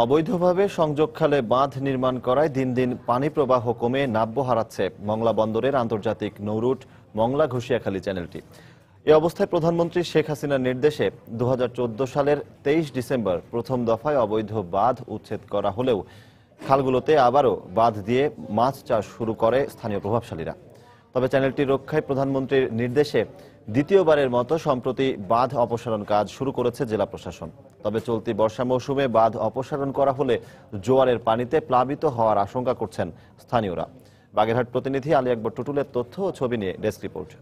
অবৈধভাবে সংযোগখালে বাঁধ নির্মাণ করায় দিন দিন পানি প্রবাহ কমে নাব্য হারাচ্ছে মংলা বন্দরের আন্তর্জাতিক নৌরুট মংলা ঘুষিয়াখালী চ্যানেলটি। এ অবস্থায় প্রধানমন্ত্রী শেখ হাসিনার নির্দেশে 2014 সালের 23 ডিসেম্বর প্রথম দফায় অবৈধ বাঁধ উচ্ছেদ করা হলেও খালগুলোতে আবারও বাঁধ দিয়ে মাছ চাষ শুরু করে স্থানীয় প্রভাবশালীরা। তবে চ্যানেলটি রক্ষায় প্রধানমন্ত্রীর নির্দেশে দ্বিতীয়বারের মতো সম্প্রতি বাঁধ অপসারণ কাজ শুরু করেছে জেলা প্রশাসন। তবে চলতি বর্ষা মৌসুমে বাঁধ অপসারণ করা হলে জোয়ারের পানিতে প্লাবিত হওয়ার আশঙ্কা করছেন স্থানীয়রা। বাগেরহাট প্রতিনিধি আলী আকবর টুটুলের তথ্য ও ছবি নিয়ে ডেস্ক রিপোর্ট।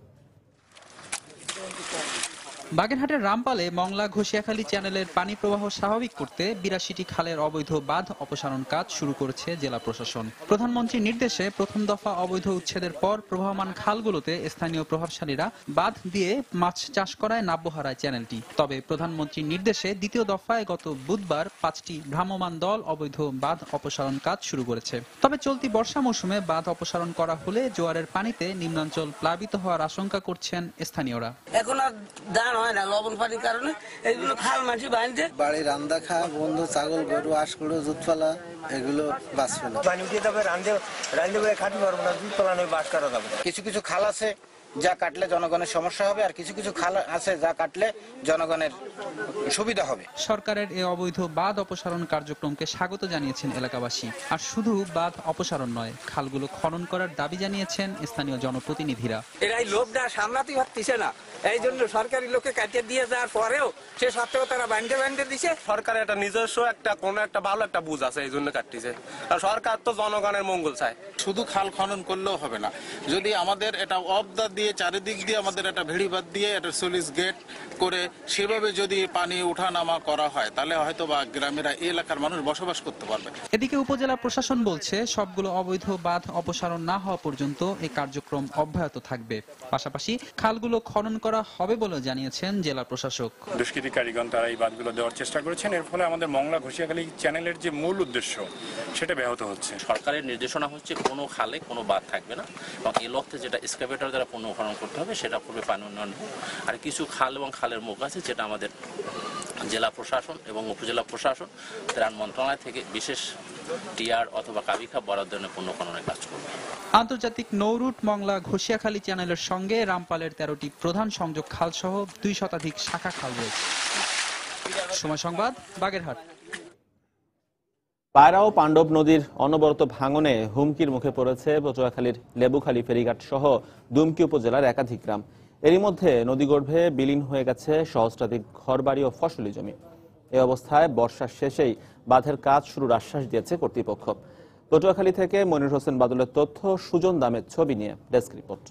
বাগেরহাটের রামপালে মংলা ঘষিয়াখালী চ্যানেলের পানি প্রবাহ স্বাভাবিক করতে 82টি খালের অবৈধ বাঁধ অপসারণ কাজ শুরু করেছে জেলা প্রশাসন। প্রধানমন্ত্রীর নির্দেশে প্রথম দফা অবৈধ উচ্ছেদের পর প্রবাহমান খালগুলোতে স্থানীয় প্রভাবশালীরা বাঁধ দিয়ে মাছ চাষ করায় নাব্য হারায় চ্যানেলটি। তবে প্রধানমন্ত্রীর নির্দেশে দ্বিতীয় দফায় গত বুধবার 5টি ভ্রাম্যমাণ দল অবৈধ বাঁধ অপসারণ কাজ শুরু করেছে। তবে চলতি বর্ষা মৌসুমে বাঁধ অপসারণ করা হলে জোয়ারের পানিতে নিম্নাঞ্চল প্লাবিত হওয়ার আশঙ্কা করছেন স্থানীয়রা। এখন আর দান হয় না লবণ পানির কারণে, এইগুলো খাল মাটি বাঁধতে বাড়ি রান্দা খা বন্ধু ছাগল গরু আঁশ গরু জুতপালা এগুলো বাঁচবে না। পানি উঠিয়ে যাবে, রান্ধে খাটি পারবো না, জুতপালা নয় বাস করা যাবে। কিছু কিছু খাল আছে যা কাটলে জনগণের সমস্যা হবে, আর কিছু কিছু খাল আছে যা কাটলে জনগণের সুবিধা হবে। সরকারের এই অবৈধ বাঁধ অপসারণ কার্যক্রমকে স্বাগত জানিয়েছেন এলাকাবাসী। আর শুধু বাঁধ অপসারণ নয়, খালগুলো খনন করার দাবি জানিয়েছেন স্থানীয় জনপ্রতিনিধিরা। এরাই লোভটা সামলাতে পারতেছে না, এই জন্য সরকারি লোকে কাটিয়ে দিয়ে যাওয়ার পরেও সে সত্ত্বেও তারা বান্ধে দিছে। সরকারের একটা নিজস্ব কোনো একটা ভালো একটা বুঝ আছে, এই জন্য কাটতেছে। আর সরকার তো জনগণের মঙ্গল চায়। শুধু খাল খনন করলেও হবে না, যদি আমাদের এটা অফ দা দিয়ে চারিদিক দিয়ে আমাদের একটা ভেড়িবাঁধ দিয়ে একটা স্লুইস গেট করে সেভাবে যদি পানি ওঠানামা করা হয় তাহলে হয়তো বা গ্রামেরা এই এলাকার মানুষ বসবাস করতে পারবে। এদিকে উপজেলা প্রশাসন বলছে সবগুলো অবৈধ বাঁধ অপসারণ না হওয়া পর্যন্ত এই কার্যক্রম অব্যাহত থাকবে। পাশাপাশি খালগুলো খনন করা হবে বলে জানিয়েছেন জেলা প্রশাসক। দুষ্কৃতিকারীগণ তারা এই বাঁধগুলো দেওয়ার চেষ্টা করেছেন, এর ফলে আমাদের মংলা ঘষিয়াখালী চ্যানেলের যে মূল উদ্দেশ্য সেটা ব্যাহত হচ্ছে। সরকারের নির্দেশনা হচ্ছে কোনো খালে কোনো বাঁধ থাকবে না এবং এই লক্ষ্যে যেটা এক্সকাভেটর দ্বারা পুনঃ খনন করতে হবে সেটা করবে পানি উন্নয়ন। আর কিছু খাল এবং খালের মুখ আছে যেটা আমাদের জেলা প্রশাসন এবং উপজেলা প্রশাসন ত্রাণ মন্ত্রণালয় থেকে বিশেষ টিআর অথবা কাবিখা বরাদ্দ পুনঃ খননের কাজ করবে। আন্তর্জাতিক নৌরুট মংলা ঘষিয়াখালী চ্যানেলের সঙ্গে রামপালের 13টি প্রধান সংযোগ খাল সহ 2 শতাধিক শাখা খাল রয়েছে। সময় সংবাদ, বাগেরহাট। পায়রা ও পাণ্ডব নদীর অনবরত ভাঙনে হুমকির মুখে পড়েছে পটুয়াখালীর লেবুখালী ফেরিঘাট সহ দুমকি উপজেলার একাধিক গ্রাম। এরই মধ্যে নদীগর্ভে বিলীন হয়ে গেছে সহস্রাধিক ঘরবাড়ি ও ফসলি জমি। এ অবস্থায় বর্ষার শেষেই বাঁধের কাজ শুরুর আশ্বাস দিয়েছে কর্তৃপক্ষ। পটুয়াখালী থেকে মনির হোসেন বাদলের তথ্য, সুজন দামের ছবি নিয়ে ডেস্ক রিপোর্ট।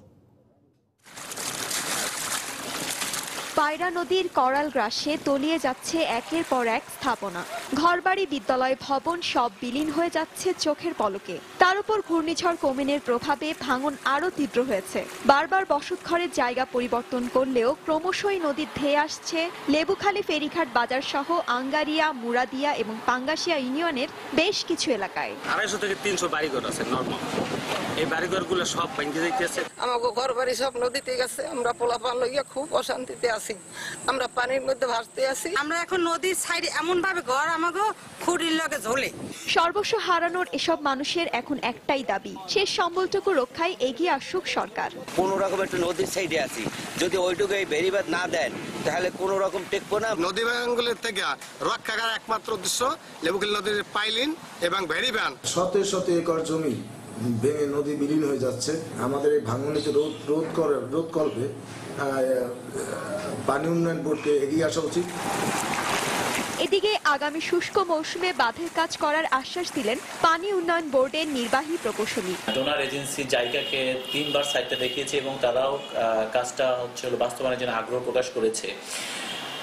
পায়রা নদীর করাল গ্রাসে তলিয়ে যাচ্ছে একের পর এক স্থাপনা, ঘরবাড়ি, বিদ্যালয়, ভবন সব বিলীন হয়ে যাচ্ছে চোখের পলকে। তার উপর ঘূর্ণিঝড় কোমেনের প্রভাবে ভাঙন আরো তীব্র হয়েছে। বারবার বসতঘরের জায়গা পরিবর্তন করলেও ক্রমশই নদীর ধেয়ে আসছে লেবুখালী ফেরিঘাট বাজার সহ আঙ্গারিয়া, মুরাদিয়া এবং পাঙ্গাসিয়া ইউনিয়নের বেশ কিছু এলাকায়। 250 থেকে 300 বাড়িঘর আছে নরমাল। এই বাড়িঘরগুলো সব ভেঙে যাইতেছে। আমাকে ঘর বাড়ি সব নদীতে গেছে। আমরা পোলাপান লইয়া খুব অশান্তিতে আছি। আমরা পানির মধ্যে ভাসতে আছি। আমরা এখন নদীর সাইডে এমন ভাবে ঘর আমাকে খুঁড়ির লগে ঝোলে। সর্বস্ব হারানোর এসব মানুষের এখন একটাই দাবি, শেষ সম্বলটুকু রক্ষায় এগিয়ে আসুক সরকার। কোন রকম একটা নদীর সাইডে আছি, যদি ওইটুকু এই বেড়িবাঁধ না দেন তাহলে কোন রকম টেকবো না। নদী ভাঙনগুলোর থেকে রক্ষা করার একমাত্র উদ্দেশ্য লেবুখালী নদীর পাইলিন এবং ভেড়িবাঁধ। শত শত একর জমি ভেঙে নদী বিলীন হয়ে যাচ্ছে। আমাদের এই ভাঙনকে রোধ করবে পানি উন্নয়ন বোর্ডকে এগিয়ে আসা উচিত। এদিকে আগামী শুষ্ক মৌসুমে বাঁধের কাজ করার আশ্বাস দিলেন পানি উন্নয়ন বোর্ডের নির্বাহী প্রকৌশলী। ডোনার এজেন্সি জায়গাকে 3 বার সাইটটা দেখিয়েছে এবং তারাও কাজটা বাস্তবায়নের জন্য আগ্রহ প্রকাশ করেছে।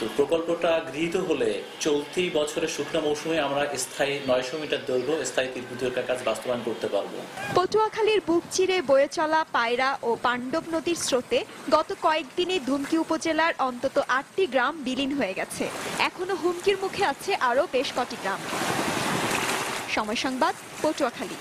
তো প্রকল্পটা গৃহীত হলে চলতি বছরের শুকনো মৌসুমে আমরা স্থায়ী 900 মিটার দৈর্ঘ্য স্থায়ী তীরবিদ্যুতের কাজ বাস্তবায়ন করতে পারবো। পটুয়াখালীর বুক চিরে বয়ে চলা পায়রা ও পাণ্ডব নদীর স্রোতে গত কয়েকদিনে দুমকি উপজেলার অন্তত 8টি গ্রাম বিলীন হয়ে গেছে। এখনো হুমকির মুখে আছে আরো বেশ কটি গ্রাম। সময় সংবাদ, পটুয়াখালী।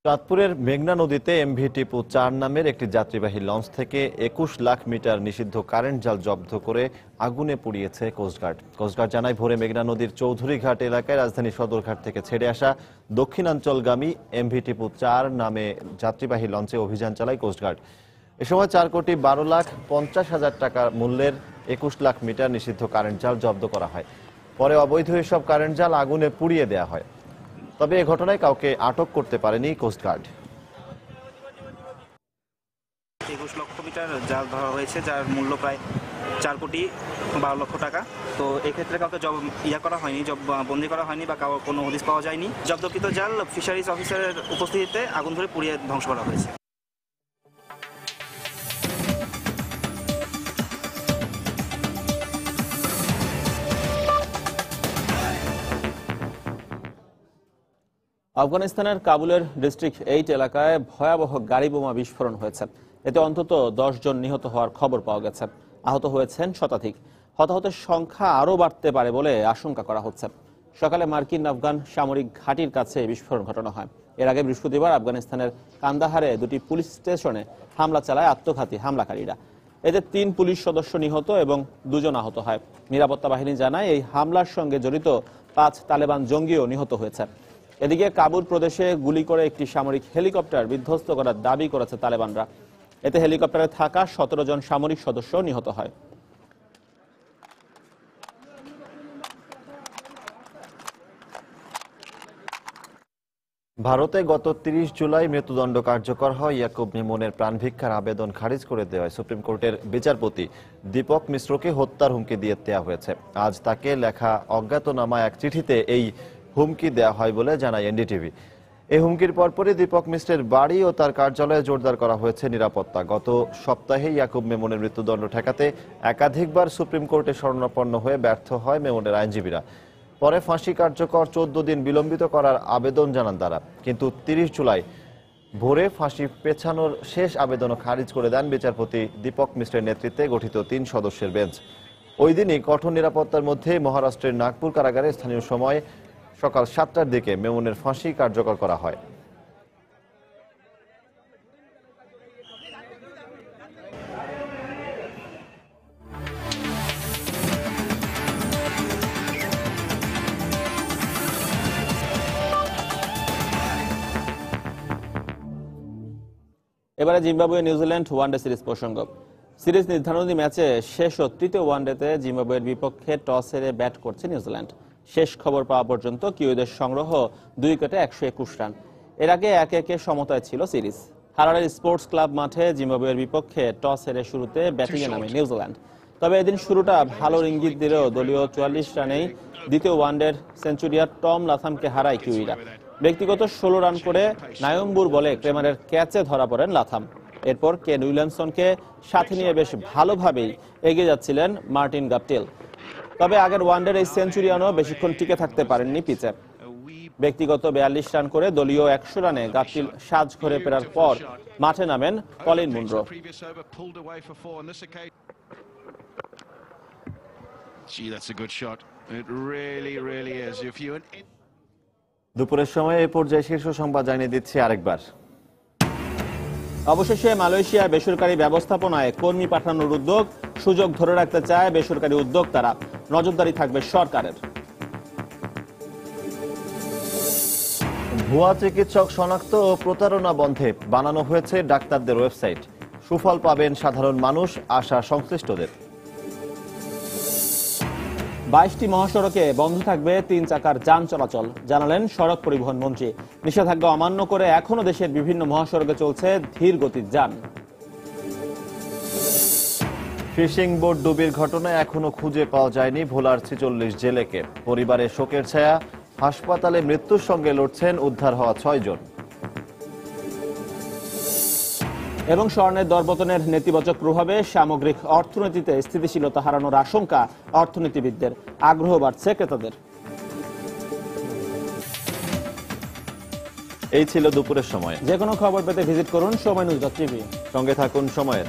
চাঁদপুরের মেঘনা নদীতে এমভি টিপু 4 নামের একটি যাত্রীবাহী লঞ্চ থেকে 21 লাখ মিটার নিষিদ্ধ কারেন্ট জাল জব্দ করে আগুনে পুড়িয়েছে কোস্টগার্ড। কোস্টগার্ড জানায়, ভোরে মেঘনা নদীর চৌধুরীঘাট এলাকায় রাজধানী সদরঘাট থেকে ছেড়ে আসা দক্ষিণাঞ্চলগামী এমভি টিপু 4 নামে যাত্রীবাহী লঞ্চে অভিযান চালায় কোস্টগার্ড। এ সময় 4,12,50,000 টাকা মূল্যের 21 লাখ মিটার নিষিদ্ধ কারেন্ট জাল জব্দ করা হয়। পরে অবৈধ এসব কারেন্ট জাল আগুনে পুড়িয়ে দেওয়া হয়। তবে এ ঘটনায় কাউকে আটক করতে পারেনি কোস্টগার্ড। 21 লক্ষ মিটার জাল ধরা হয়েছে, যার মূল্য প্রায় 4,12,00,000 টাকা। তো এক্ষেত্রে কাউকে করা হয়নি, বন্দি করা হয়নি বা কোনো হদিস পাওয়া যায়নি। জব্দকৃত জাল ফিশারিজ অফিসারের উপস্থিতিতে আগুন ধরে পুড়িয়ে ধ্বংস করা হয়েছে। আফগানিস্তানের কাবুলের ডিস্ট্রিক্ট 8 এলাকায় ভয়াবহ গাড়ি বোমা বিস্ফোরণ হয়েছে। এতে অন্তত 10 জন নিহত হওয়ার খবর পাওয়া গেছে। আহত হয়েছেন শতাধিক। হতাহতের সংখ্যা আরও বাড়তে পারে বলে আশঙ্কা করা হচ্ছে। সকালে মার্কিন আফগান সামরিক ঘাঁটির কাছে বিস্ফোরণ ঘটানো হয়। এর আগে বৃহস্পতিবার আফগানিস্তানের কান্দাহারে 2টি পুলিশ স্টেশনে হামলা চালায় আত্মঘাতী হামলাকারীরা। এতে 3 পুলিশ সদস্য নিহত এবং 2 জন আহত হয়। নিরাপত্তা বাহিনী জানায়, এই হামলার সঙ্গে জড়িত 5 তালেবান জঙ্গিও নিহত হয়েছে। এদিকে কাবুল প্রদেশে গুলি করে একটি সামরিক হেলিকপ্টার বিধ্বস্ত করার দাবি করেছে তালেবানরা। এতে হেলিকপ্টারে থাকা 17 জন সামরিক সদস্য নিহত হয়। ভারতে গত 30 জুলাই মৃত্যুদণ্ড কার্যকর হয় ইয়াকুব মেমনের প্রাণভিক্ষার আবেদন খারিজ করে দেওয়ায় সুপ্রিম কোর্টের বিচারপতি দীপক মিশ্রকে হত্যার হুমকি দিয়ে দেওয়া হয়েছে। আজ তাকে লেখা অজ্ঞাতনামা এক চিঠিতে এই হুমকি দেওয়া হয় বলে জানায় এনডিটিভি। এই হুমকির পরপরই দীপক মিশ্রের বাড়ি ও তার কার্যালয়ে জোরদার করা হয়েছে নিরাপত্তা। গত সপ্তাহে ইয়াকুব মেমনের মৃত্যুদণ্ড ঠেকাতে একাধিকবার সুপ্রিম কোর্টে শরণাপন্ন হয়ে ব্যর্থ হয় মেমনের আইনজীবীরা। পরে ফাঁসি কার্যকর 14 দিন বিলম্বিত করার আবেদন জানান তারা, কিন্তু 30 জুলাই ভোরে ফাঁসি পেছানোর শেষ আবেদনও খারিজ করে দেন বিচারপতি দীপক মিশ্রের নেতৃত্বে গঠিত 3 সদস্যের বেঞ্চ। ওই দিনই কঠোর নিরাপত্তার মধ্যে মহারাষ্ট্রের নাগপুর কারাগারে স্থানীয় সময় সকাল 7টার দিকে মেমনের ফাঁসি কার্যকর করা হয়। এবারে জিম্বাবুয়ে নিউজিল্যান্ড ওয়ানডে সিরিজ প্রসঙ্গ। সিরিজ নির্ধারণী ম্যাচে শেষ ও তৃতীয় ওয়ানডেতে জিম্বাবুয়ের বিপক্ষে টস হেরে ব্যাট করছে নিউজিল্যান্ড। শেষ খবর পাওয়া পর্যন্ত কিউইদের সংগ্রহ 2 উইকেটে 121 রান। এর আগে 1-1 সমতায় ছিল সিরিজ। হারারের স্পোর্টস ক্লাব মাঠে জিম্বাবুয়ের বিপক্ষে টস হেরে শুরুতে ব্যাটিংয়ে নামে নিউজিল্যান্ড। তবে এদিন শুরুটা ভালো ইঙ্গিত দিলেও দলীয় 44 রানেই দ্বিতীয় ওয়ানডের সেঞ্চুরিয়ার টম লাথামকে হারায় কিউইরা। ব্যক্তিগত 16 রান করে নায়ম্বুর বলে ক্রেমারের ক্যাচে ধরা পড়েন লাথাম। এরপর কেন উইলিয়ামসনকে সাথে নিয়ে বেশ ভালোভাবেই এগিয়ে যাচ্ছিলেন মার্টিন গাপটিল। তবে আগের ওয়ানডের এই সেঞ্চুরিয়ানও বেশিক্ষণ টিকে থাকতে পারেননি পিচে। ব্যক্তিগত 42 রান করে দলীয় 100 রানে গাপটিল সাজ ঘরে ফেরার পর মাঠে নামেন কলিন মুনরো। দুপুরের সময় এই পর্যায়ে শীর্ষ সংবাদ জানিয়ে দিচ্ছি আরেকবার। অবশেষে মালয়েশিয়ায় বেসরকারি ব্যবস্থাপনায় কর্মী পাঠানোর উদ্যোগ। সুযোগ ধরে রাখতে চায় বেসরকারি উদ্যোক্তারা। নজরদারি থাকবে সরকারের। ভুয়া চিকিৎসক শনাক্ত ও প্রতারণা বন্ধে বানানো হয়েছে ডাক্তারদের ওয়েবসাইট। সুফল পাবেন সাধারণ মানুষ, আশা সংশ্লিষ্টদের। 22টি মহাসড়কে বন্ধ থাকবে 3 চাকার যান চলাচল, জানালেন সড়ক পরিবহন মন্ত্রী। নিষেধাজ্ঞা অমান্য করে এখনো দেশের বিভিন্ন মহাসড়কে চলছে ধীর গতির যান। ফিশিং বোট ডুবির ঘটনায় এখনো খুঁজে পাওয়া যায়নি ভোলার 46 জেলেকে। পরিবারের শোকের ছায়া। হাসপাতালে মৃত্যুর সঙ্গে লড়ছেন উদ্ধার হওয়া 6 জন। এবং স্বর্ণের দরপতনের নেতিবাচক প্রভাবে সামগ্রিক অর্থনীতিতে স্থিতিশীলতা হারানোর আশঙ্কা অর্থনীতিবিদদের। আগ্রহ বাড়ছে ক্রেতাদের। এই ছিল দুপুরের সময়। যে কোনো খবর পেতে ভিজিট করুন সময় নিউজ.টিভি। সঙ্গে থাকুন সময়ের।